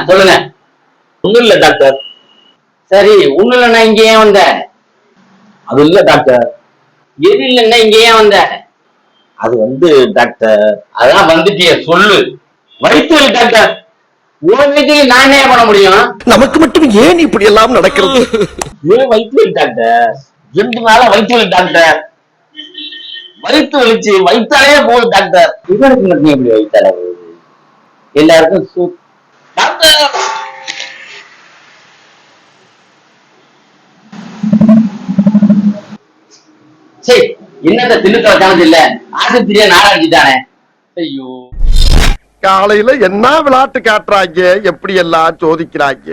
சொல்லுங்க. ஒண்ணும் இல்ல டாக்டர். சரி, ஒண்ணு இல்லைன்னா இங்க ஏன் வந்த? அது இல்ல டாக்டர். எது இல்லைன்னா இங்க ஏன் வந்த? அது டாக்டர். அதான் வந்துட்டிய சொல்லு. வயிற்று வலி டாக்டர். உன் வீட்டுக்கு நான் என்ன பண்ண முடியும்? நமக்கு மட்டும் ஏன் இப்படி எல்லாம் நடக்கிறது? ஏன் வயிற்று வலி டாக்டர்? 2 நாளா வயிற்று வலி டாக்டர். வயிற்று வலிச்சு வயிற்றாலே போகுது டாக்டர். இவனுக்கு மட்டும் எப்படி வயிற்றால போகுது? எல்லாருக்கும் டாக்டர் சரி, என்னத்த தின்னு வச்சானது இல்ல. ஆஸ்பத்திரியா நாடாடிட்டானே. ஐயோ, காலையில என்ன விளையாட்டு காட்டுறாங்க, எப்படி எல்லாம் சோதிக்கிறாங்க.